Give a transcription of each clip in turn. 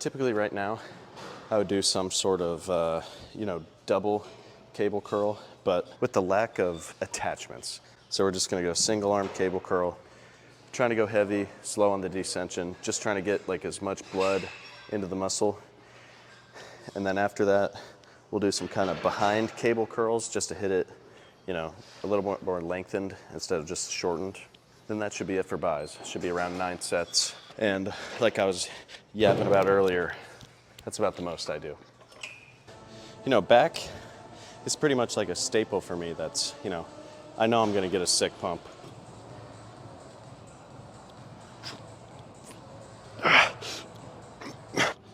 typically right now, I would do some sort of, double cable curl, but with the lack of attachments. So we're just gonna go single arm cable curl, trying to go heavy, slow on the descension, just trying to get like as much blood into the muscle. And then after that, we'll do some kind of behind cable curls just to hit it, a little more lengthened instead of just shortened. Then that should be it for buys. It should be around 9 sets. And like I was yapping about earlier, that's about the most I do. Back is pretty much like a staple for me. That's, I know I'm gonna get a sick pump.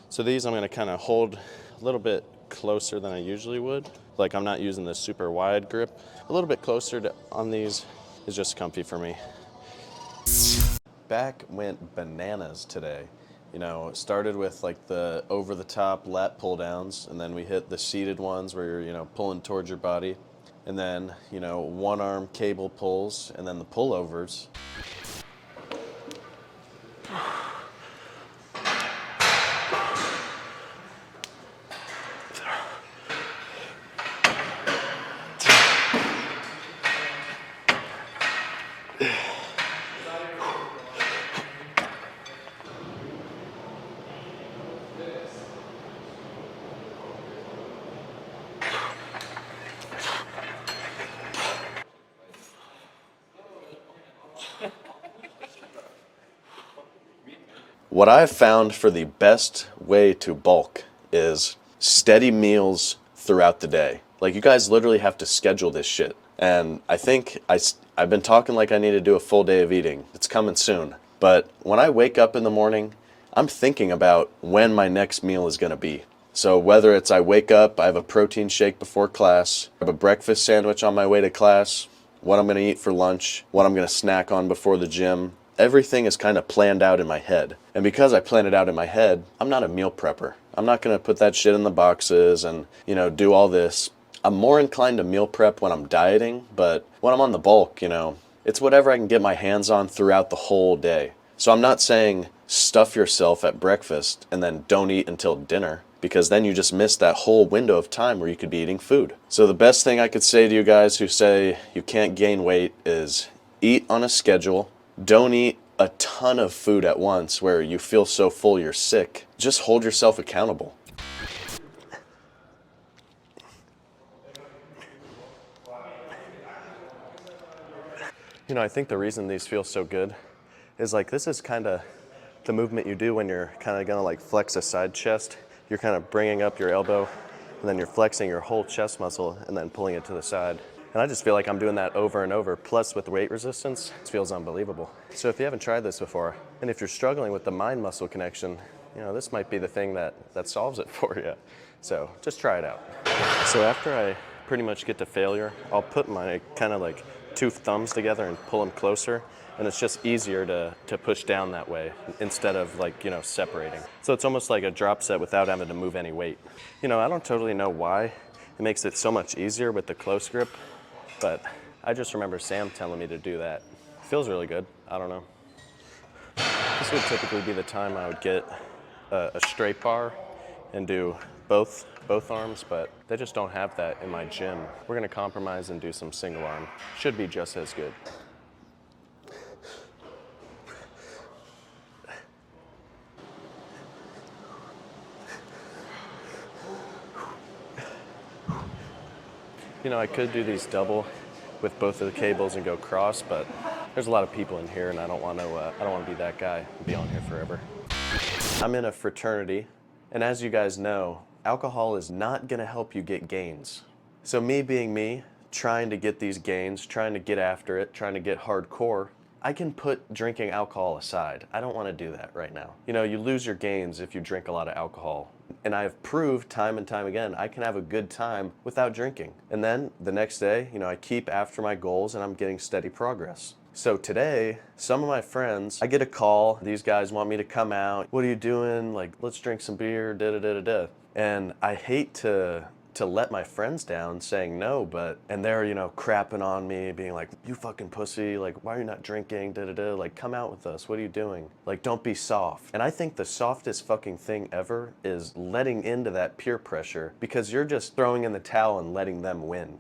So these I'm gonna kind of hold a little bit closer than I usually would. Like I'm not using this super wide grip. A little bit closer on these is just comfy for me. Back went bananas today. It started with like the over the top lat pull downs, and then we hit the seated ones where you're, pulling towards your body. And then, one arm cable pulls, and then the pullovers. What I've found for the best way to bulk is steady meals throughout the day. Like you guys literally have to schedule this shit. And I think I've been talking like I need to do a full day of eating. It's coming soon. But when I wake up in the morning, I'm thinking about when my next meal is gonna be. So whether it's I wake up, I have a protein shake before class, I have a breakfast sandwich on my way to class, what I'm gonna eat for lunch, what I'm gonna snack on before the gym, everything is kind of planned out in my head. And because I plan it out in my head, I'm not a meal prepper. I'm not gonna put that shit in the boxes and, do all this. I'm more inclined to meal prep when I'm dieting, but when I'm on the bulk, it's whatever I can get my hands on throughout the whole day. So I'm not saying stuff yourself at breakfast and then don't eat until dinner, because then you just miss that whole window of time where you could be eating food. So the best thing I could say to you guys who say you can't gain weight is eat on a schedule. Don't eat a ton of food at once where you feel so full you're sick. Just hold yourself accountable. I think the reason these feel so good is like this is kind of the movement you do when you're kind of gonna like flex a side chest. You're kind of bringing up your elbow and then you're flexing your whole chest muscle and then pulling it to the side. And I just feel like I'm doing that over and over. Plus with weight resistance, it feels unbelievable. So if you haven't tried this before, and if you're struggling with the mind muscle connection, this might be the thing that solves it for you. So just try it out. So after I pretty much get to failure, I'll put my kind of like 2 thumbs together and pull them closer. And it's just easier to push down that way instead of like, separating. So it's almost like a drop set without having to move any weight. I don't totally know why it makes it so much easier with the close grip, but I just remember Sam telling me to do that. It feels really good. I don't know. This would typically be the time I would get a straight bar and do both arms, but they just don't have that in my gym. We're gonna compromise and do some single arm. Should be just as good. I could do these double with both of the cables and go cross, but there's a lot of people in here and I don't want to be that guy and be on here forever. I'm in a fraternity, and as you guys know, alcohol is not going to help you get gains. So me being me, trying to get these gains, trying to get after it, trying to get hardcore, I can put drinking alcohol aside. I don't want to do that right now. You lose your gains if you drink a lot of alcohol. And I've proved time and time again, I can have a good time without drinking. And then the next day, I keep after my goals and I'm getting steady progress. So today, some of my friends, I get a call, these guys want me to come out. What are you doing? Like, let's drink some beer, da-da-da-da-da. And I hate to to let my friends down saying no, and they're, crapping on me, being like, you fucking pussy, like, why are you not drinking, da-da-da, like, come out with us, what are you doing? Like, don't be soft. And I think the softest fucking thing ever is letting into that peer pressure, because you're just throwing in the towel and letting them win.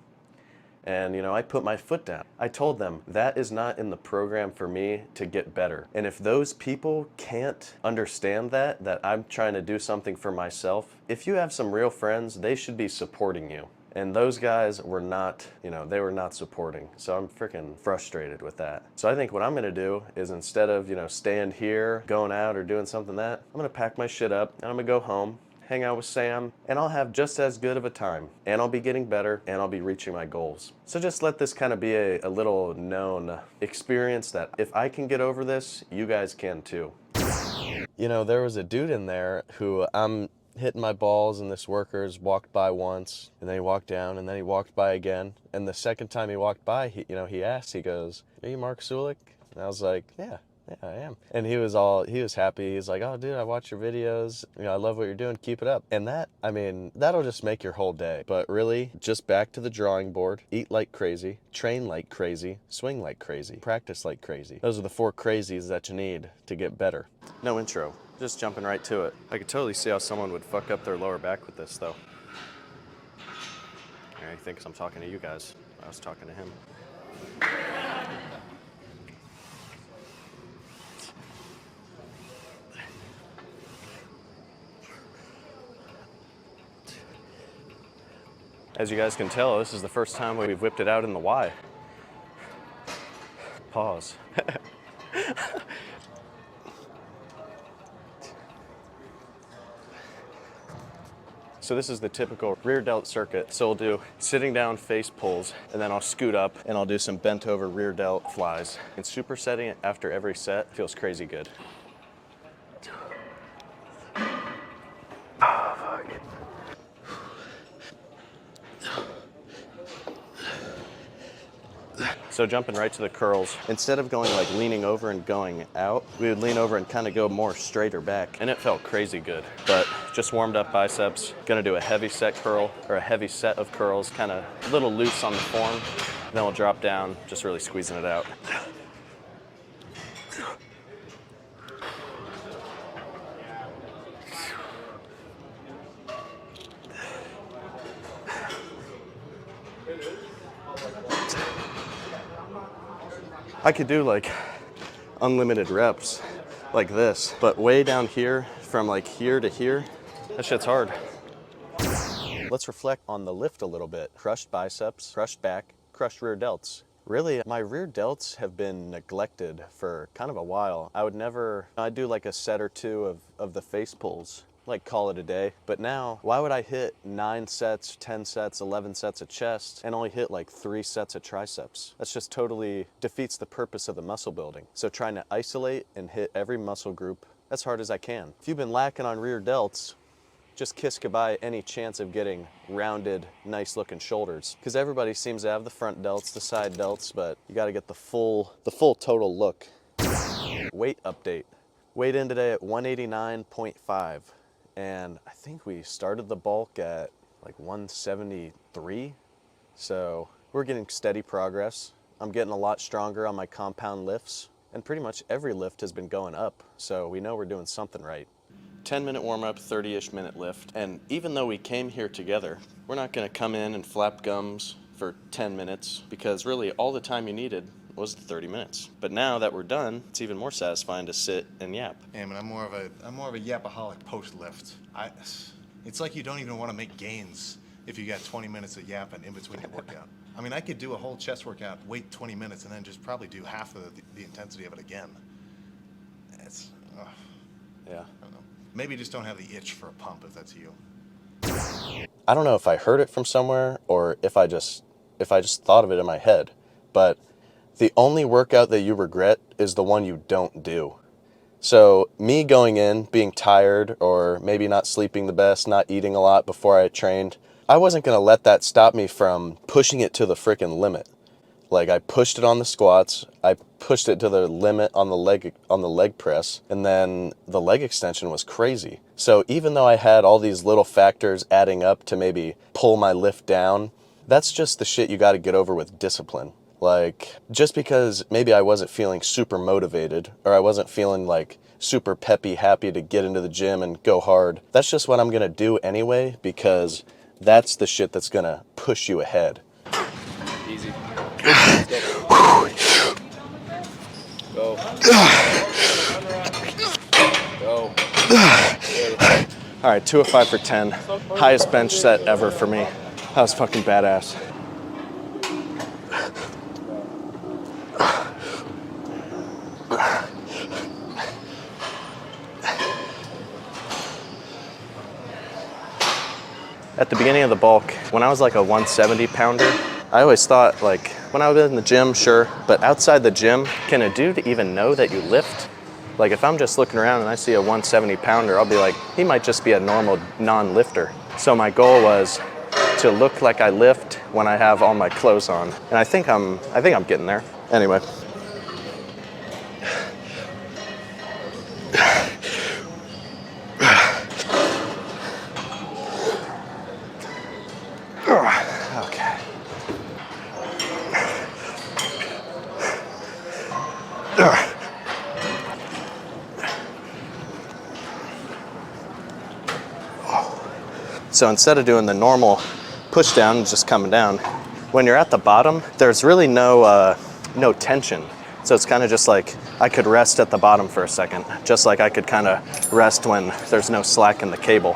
And, I put my foot down. I told them that is not in the program for me to get better. And if those people can't understand that I'm trying to do something for myself, if you have some real friends, they should be supporting you. And those guys were not, they were not supporting. So I'm freaking frustrated with that. So I think what I'm gonna do is, instead of, staying here, going out or doing something I'm gonna pack my shit up and I'm gonna go home, hang out with Sam, and I'll have just as good of a time, and I'll be getting better, and I'll be reaching my goals. So just let this kind of be a little known experience that if I can get over this, you guys can too. There was a dude in there who I'm hitting my balls, and this worker's walked by once, and then he walked down, and then he walked by again, and the second time he walked by, he asked, he goes, "Are you Mark Sulek?" And I was like, yeah, I am. And he was happy. He's like, "Oh, dude, I watch your videos. I love what you're doing. Keep it up." And that'll just make your whole day. But really, just back to the drawing board. Eat like crazy. Train like crazy. Swing like crazy. Practice like crazy. Those are the 4 crazies that you need to get better. No intro. Just jumping right to it. I could totally see how someone would fuck up their lower back with this, though. He thinks I'm talking to you guys. I was talking to him. As you guys can tell, this is the first time we've whipped it out in the Y. Pause. So this is the typical rear delt circuit. So we'll do sitting down face pulls, and then I'll scoot up and I'll do some bent over rear delt flies. And supersetting it after every set feels crazy good. So jumping right to the curls, instead of going like leaning over and going out, we would lean over and kind of go more straighter back, and it felt crazy good. But just warmed up biceps, gonna do a heavy set curl, or a heavy set of curls, kind of a little loose on the form. Then we'll drop down, just really squeezing it out. I could do like unlimited reps like this, but way down here, from like here to here, that shit's hard. Let's reflect on the lift a little bit. Crushed biceps, crushed back, crushed rear delts. Really, my rear delts have been neglected for kind of a while. I'd do like a set or 2 of the face pulls, like call it a day. But now, why would I hit 9 sets, 10 sets, 11 sets of chest and only hit like 3 sets of triceps? That's just totally defeats the purpose of the muscle building. So trying to isolate and hit every muscle group as hard as I can. If you've been lacking on rear delts, just kiss goodbye any chance of getting rounded, nice looking shoulders. Because everybody seems to have the front delts, the side delts, but you gotta get the full total look. Weight update. Weighed in today at 189.5. And I think we started the bulk at like 173. So we're getting steady progress. I'm getting a lot stronger on my compound lifts, and pretty much every lift has been going up. So we know we're doing something right. 10-minute warm-up, 30-ish minute lift. And even though we came here together, we're not gonna come in and flap gums for 10 minutes, because really all the time you needed was the 30 minutes. But now that we're done, it's even more satisfying to sit and yap. Yeah, man, I'm more of a yapaholic post lift. It's like you don't even want to make gains if you got 20 minutes of yapping in between your workout. I mean, I could do a whole chest workout, wait 20 minutes, and then just probably do half of the intensity of it again. Yeah. I don't know. Maybe you just don't have the itch for a pump, if that's you. I don't know if I heard it from somewhere or if I just thought of it in my head, but the only workout that you regret is the one you don't do. So me going in, being tired, or maybe not sleeping the best, not eating a lot before I trained, I wasn't going to let that stop me from pushing it to the frickin' limit. Like, I pushed it on the squats, I pushed it to the limit on the leg press, and then the leg extension was crazy. So even though I had all these little factors adding up to maybe pull my lift down, that's just the shit you got to get over with discipline. Like, just because maybe I wasn't feeling super motivated, or I wasn't feeling like super peppy, happy to get into the gym and go hard, that's just what I'm gonna do anyway, because that's the shit that's gonna push you ahead. Easy. Go. Go. Go. All right, 2 of 5 for 10. Highest bench set ever for me. That was fucking badass. At the beginning of the bulk, when I was like a 170 pounder, I always thought, like, when I was in the gym, sure, but outside the gym, can a dude even know that you lift? Like, if I'm just looking around and I see a 170 pounder, I'll be like, he might just be a normal non-lifter. So my goal was to look like I lift when I have all my clothes on. And I think I'm getting there. Anyway. Okay. So instead of doing the normal push down and just coming down, when you're at the bottom, there's really no tension. So it's kind of just like I could rest at the bottom for a second, just like I could kind of rest when there's no slack in the cable.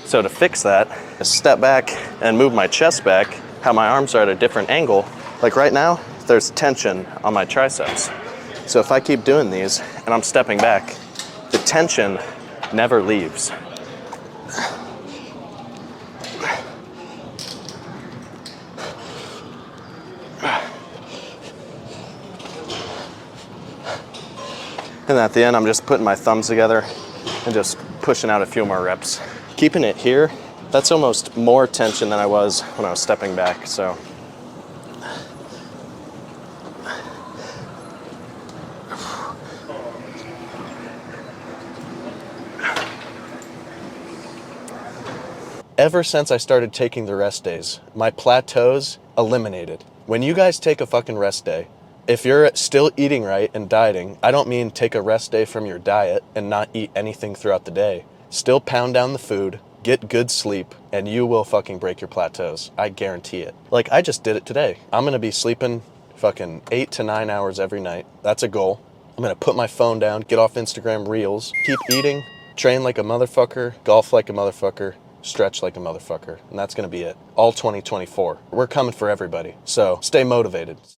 So to fix that, I step back and move my chest back, how my arms are at a different angle. Like right now, there's tension on my triceps. So if I keep doing these and I'm stepping back, the tension never leaves. And at the end, I'm just putting my thumbs together and just pushing out a few more reps. Keeping it here, that's almost more tension than I was when I was stepping back, so. Ever since I started taking the rest days, my plateaus eliminated. When you guys take a fucking rest day, if you're still eating right and dieting, I don't mean take a rest day from your diet and not eat anything throughout the day. Still pound down the food, get good sleep, and you will fucking break your plateaus. I guarantee it. Like, I just did it today. I'm gonna be sleeping fucking 8 to 9 hours every night. That's a goal. I'm gonna put my phone down, get off Instagram Reels, keep eating, train like a motherfucker, golf like a motherfucker, stretch like a motherfucker, and that's gonna be it. All 2024. We're coming for everybody, so stay motivated.